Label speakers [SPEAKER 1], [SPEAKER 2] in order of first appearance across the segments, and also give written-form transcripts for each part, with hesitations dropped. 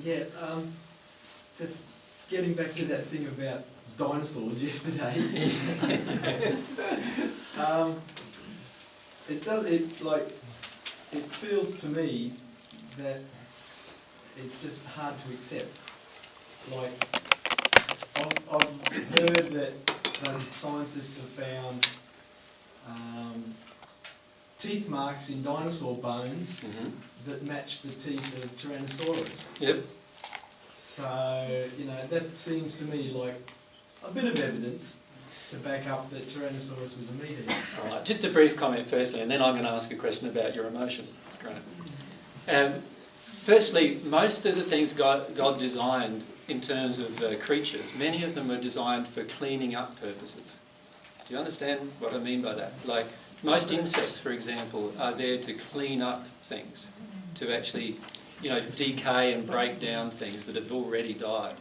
[SPEAKER 1] Yeah, getting back to that thing about dinosaurs yesterday.
[SPEAKER 2] Yes.
[SPEAKER 1] It feels to me that it's just hard to accept. Like, I've heard that scientists have found teeth marks in dinosaur bones that match the teeth of Tyrannosaurus.
[SPEAKER 2] Yep.
[SPEAKER 1] So, that seems to me like a bit of evidence to back up that Tyrannosaurus was a meat eater.
[SPEAKER 2] All right, just a brief comment firstly, and then I'm going to ask a question about your emotion. Right. Firstly, most of the things God designed in terms of creatures, many of them were designed for cleaning up purposes. Do you understand what I mean by that? Like, most insects, for example, are there to clean up things, to actually, decay and break down things that have already died.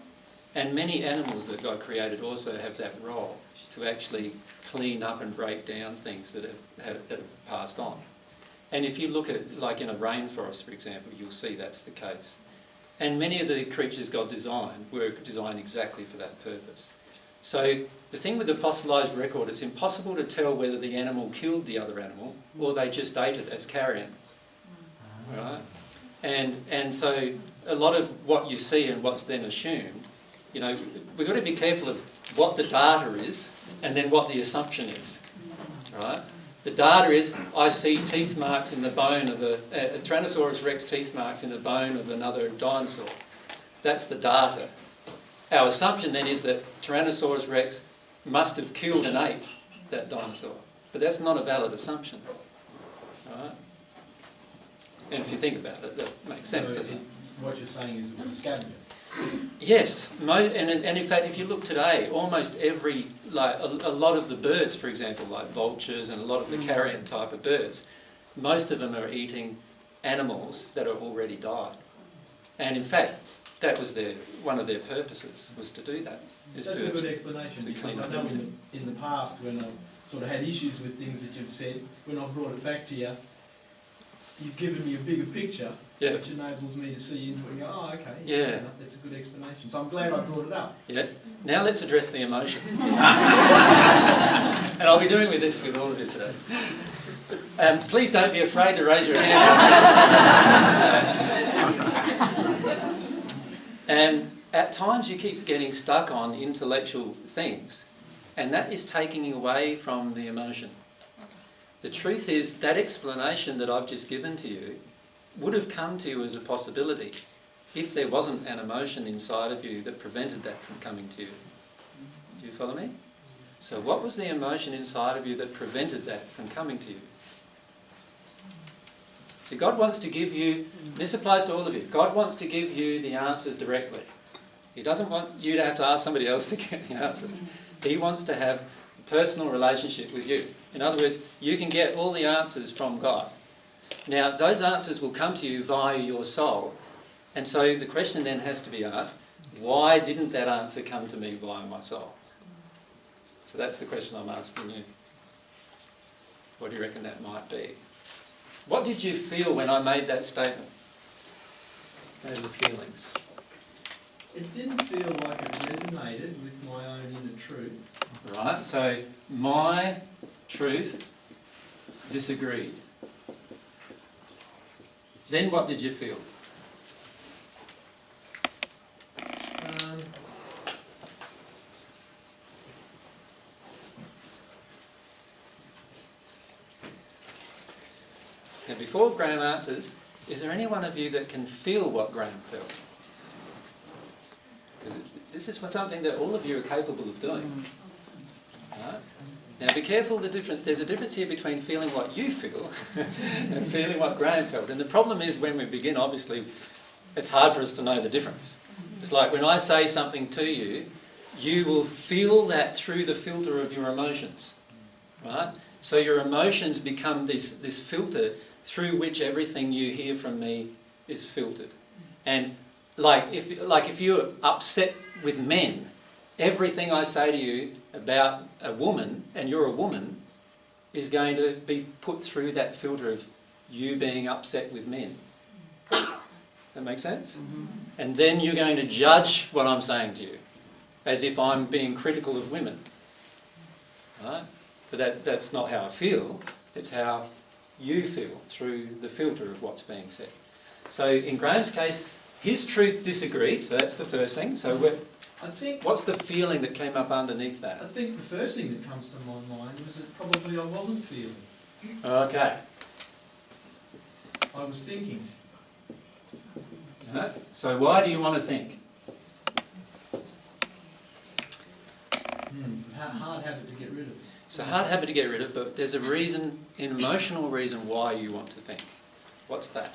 [SPEAKER 2] And many animals that God created also have that role, to actually clean up and break down things that have passed on. And if you look at, like in a rainforest, for example, you'll see that's the case. And many of the creatures God designed were designed exactly for that purpose. So the thing with the fossilised record, it's impossible to tell whether the animal killed the other animal or they just ate it as carrion. Right? And so a lot of what you see and what's then assumed, we've got to be careful of what the data is and then what the assumption is. Right? The data is, I see teeth marks in the bone of a Tyrannosaurus rex teeth marks in the bone of another dinosaur. That's the data. Our assumption then is that Tyrannosaurus rex must have killed and ate that dinosaur. But that's not a valid assumption. Right? And if you think about it, that makes sense, doesn't it?
[SPEAKER 1] What you're saying is it was a scavenger.
[SPEAKER 2] Yes, and in fact, if you look today, almost every, a lot of the birds, for example, like vultures and a lot of the carrion type of birds, most of them are eating animals that are already died. And in fact, that was one of their purposes, was to do that.
[SPEAKER 1] That's a good explanation, because I know in the past when I've sort of had issues with things that you've said, when I've brought it back to you, you've given me a bigger picture, which enables me to see into it and go, oh, okay,
[SPEAKER 2] yeah,
[SPEAKER 1] that's a good explanation. So I'm glad I brought it up.
[SPEAKER 2] Yeah. Now let's address the emotion. And I'll be doing this with all of you today. Please don't be afraid to raise your hand. And at times you keep getting stuck on intellectual things, and that is taking you away from the emotion. The truth is that explanation that I've just given to you would have come to you as a possibility if there wasn't an emotion inside of you that prevented that from coming to you. Do you follow me? So what was the emotion inside of you that prevented that from coming to you? See, God wants to give you, this applies to all of you, God wants to give you the answers directly. He doesn't want you to have to ask somebody else to get the answers. He wants to have a personal relationship with you. In other words, you can get all the answers from God. Now, those answers will come to you via your soul. And so the question then has to be asked, why didn't that answer come to me via my soul? So that's the question I'm asking you. What do you reckon that might be? What did you feel when I made that statement? What were the feelings?
[SPEAKER 1] It didn't feel like it resonated with my own inner truth.
[SPEAKER 2] Right, so my truth disagreed. Then what did you feel? Now before Graham answers, is there any one of you that can feel what Graham felt? Because this is something that all of you are capable of doing. Right? Now be careful, there's a difference here between feeling what you feel and feeling what Graham felt. And the problem is when we begin, obviously, it's hard for us to know the difference. It's like when I say something to you, you will feel that through the filter of your emotions. Right? So your emotions become this filter through which everything you hear from me is filtered. And if you're upset with men, everything I say to you about a woman, and you're a woman, is going to be put through that filter of you being upset with men. That makes sense? Mm-hmm. And then you're going to judge what I'm saying to you, as if I'm being critical of women. Right? But that's not how I feel. It's how you feel through the filter of what's being said. So in Graham's case, his truth disagreed, so that's the first thing. So what's the feeling that came up underneath that?
[SPEAKER 1] I think the first thing that comes to my mind was that probably I wasn't feeling.
[SPEAKER 2] Okay.
[SPEAKER 1] I was thinking.
[SPEAKER 2] Right. So why do you want to think?
[SPEAKER 1] It's a hard habit to get rid of.
[SPEAKER 2] It's a hard habit to get rid of, but there's a reason, an emotional reason why you want to think. What's that?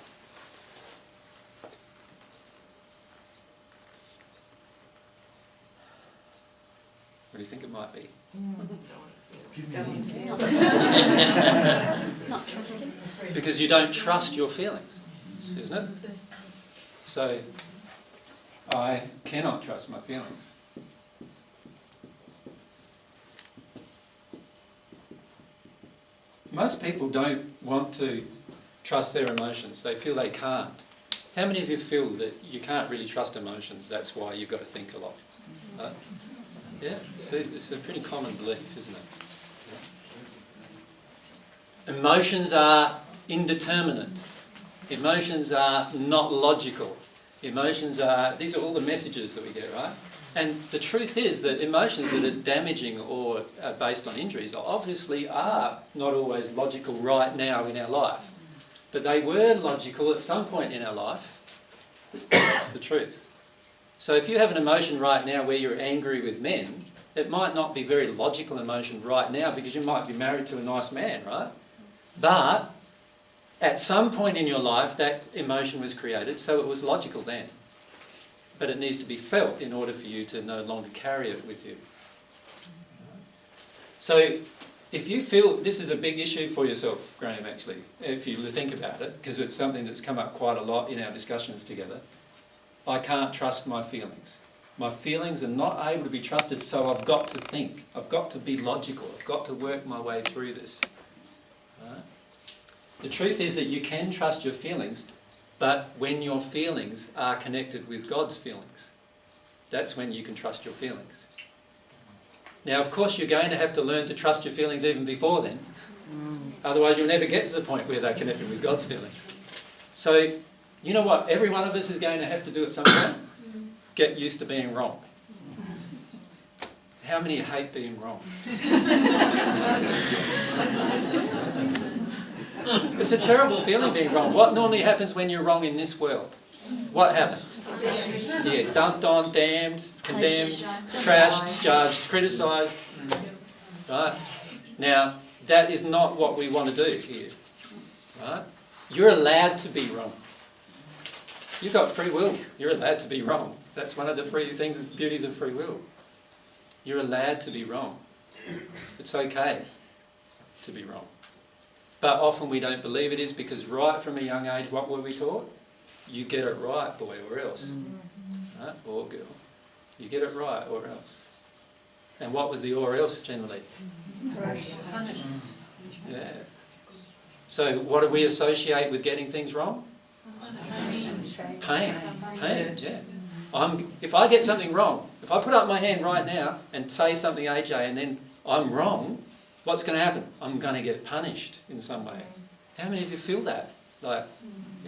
[SPEAKER 2] What do you think it might be?
[SPEAKER 1] Give me a hint.
[SPEAKER 3] Not trusting.
[SPEAKER 2] Because you don't trust your feelings, isn't it? So, I cannot trust my feelings. Most people don't want to trust their emotions. They feel they can't. How many of you feel that you can't really trust emotions, that's why you've got to think a lot? Right? Yeah, see, it's a pretty common belief, isn't it? Emotions are indeterminate. Emotions are not logical. Emotions are, these are all the messages that we get, right? And the truth is that emotions that are damaging or are based on injuries obviously are not always logical right now in our life. But they were logical at some point in our life. That's the truth. So if you have an emotion right now where you're angry with men, it might not be a very logical emotion right now because you might be married to a nice man, right? But at some point in your life that emotion was created, so it was logical then. But it needs to be felt in order for you to no longer carry it with you. So if you feel, this is a big issue for yourself, Graham, actually, if you think about it, because it's something that's come up quite a lot in our discussions together. I can't trust my feelings. My feelings are not able to be trusted, so I've got to think. I've got to be logical. I've got to work my way through this. Right? The truth is that you can trust your feelings, but when your feelings are connected with God's feelings, that's when you can trust your feelings. Now, of course, you're going to have to learn to trust your feelings even before then. Otherwise, you'll never get to the point where they're connected with God's feelings. So, you know what? Every one of us is going to have to do at some point. Get used to being wrong. How many hate being wrong? It's a terrible feeling being wrong. What normally happens when you're wrong in this world? What happens? Yeah, dumped on, damned, condemned, trashed, judged, criticised. Right? Now, that is not what we want to do here. Right? You're allowed to be wrong. You've got free will. You're allowed to be wrong. That's one of the beauties of free will. You're allowed to be wrong. It's okay to be wrong. But often we don't believe it is because right from a young age, what were we taught? You get it right, boy, or else. Right? Or girl. You get it right, or else. And what was the or else generally?
[SPEAKER 3] Punishment.
[SPEAKER 2] Yeah. So what do we associate with getting things wrong? Pain. Pain, yeah. If I get something wrong, if I put up my hand right now and say something, AJ, and then I'm wrong, what's going to happen? I'm going to get punished in some way. How many of you feel that? Like,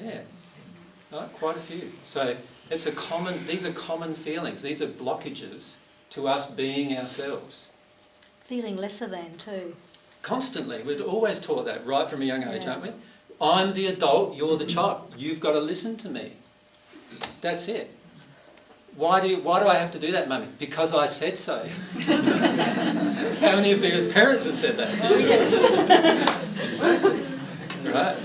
[SPEAKER 2] yeah, right? Quite a few. So these are common feelings. These are blockages to us being ourselves.
[SPEAKER 3] Feeling lesser than too.
[SPEAKER 2] Constantly. We're always taught that right from a young age, aren't we? I'm the adult, you're the child. You've got to listen to me. That's it. Why do I have to do that, Mummy? Because I said so. How many of you as parents have said that?
[SPEAKER 3] Oh, yes.
[SPEAKER 2] Exactly. Right?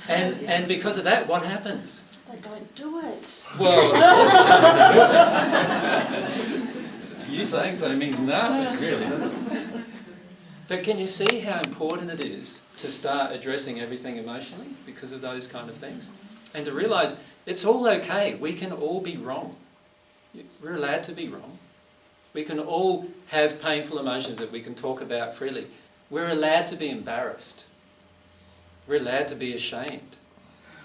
[SPEAKER 2] And because of that, what happens?
[SPEAKER 3] They don't do it.
[SPEAKER 2] Well, of course not. You saying so means nothing, really, doesn't it? But can you see how important it is to start addressing everything emotionally because of those kind of things? And to realise it's all okay. We can all be wrong. We're allowed to be wrong. We can all have painful emotions that we can talk about freely. We're allowed to be embarrassed. We're allowed to be ashamed.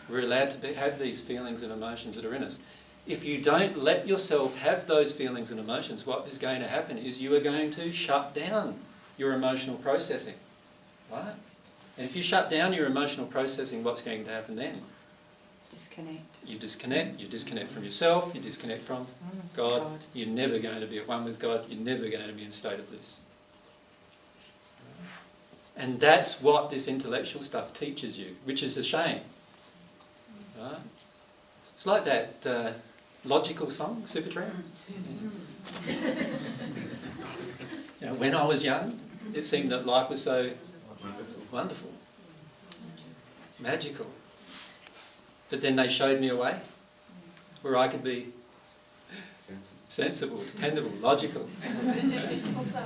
[SPEAKER 2] We're allowed to have these feelings and emotions that are in us. If you don't let yourself have those feelings and emotions, what is going to happen is you are going to shut down your emotional processing, right? And if you shut down your emotional processing, what's going to happen then?
[SPEAKER 4] Disconnect.
[SPEAKER 2] You disconnect from yourself, you disconnect from God. You're never going to be at one with God, you're never going to be in a state of bliss. And that's what this intellectual stuff teaches you, which is a shame. Right? It's like that logical song, Supertramp. You know, when I was young, it seemed that life was so wonderful, magical. But then they showed me a way where I could be sensible, dependable, logical.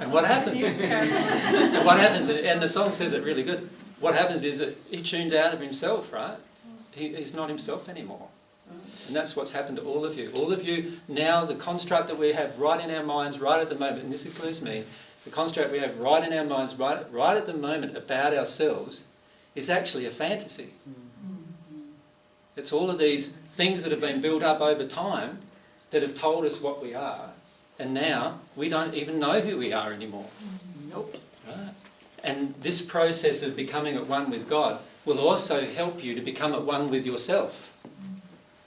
[SPEAKER 2] And what happens? And what happens? And the song says it really good. What happens is that he tuned out of himself, right? He's not himself anymore. And that's what's happened to all of you. All of you now, the construct that we have right in our minds, right at the moment, and this includes me, the construct we have right in our minds, right at the moment about ourselves, is actually a fantasy. It's all of these things that have been built up over time that have told us what we are, and now we don't even know who we are anymore.
[SPEAKER 4] Nope.
[SPEAKER 2] Right? And this process of becoming at one with God will also help you to become at one with yourself,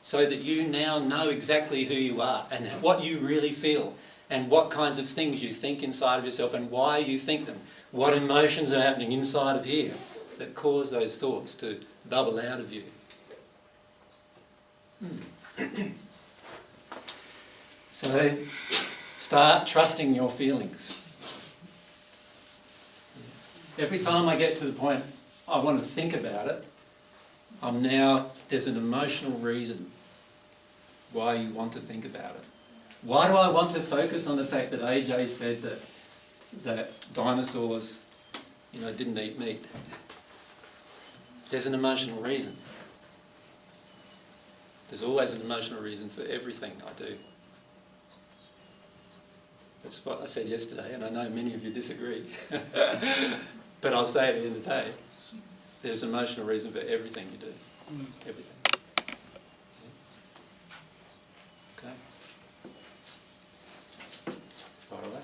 [SPEAKER 2] so that you now know exactly who you are and what you really feel and what kinds of things you think inside of yourself and why you think them, what emotions are happening inside of here that cause those thoughts to bubble out of you. So start trusting your feelings. Every time I get to the point I want to think about it, there's an emotional reason why you want to think about it. Why do I want to focus on the fact that AJ said that dinosaurs, didn't eat meat? There's an emotional reason. There's always an emotional reason for everything I do. That's what I said yesterday, and I know many of you disagree. But I'll say it at the end of the day. There's an emotional reason for everything you do. Everything. Okay? Far away.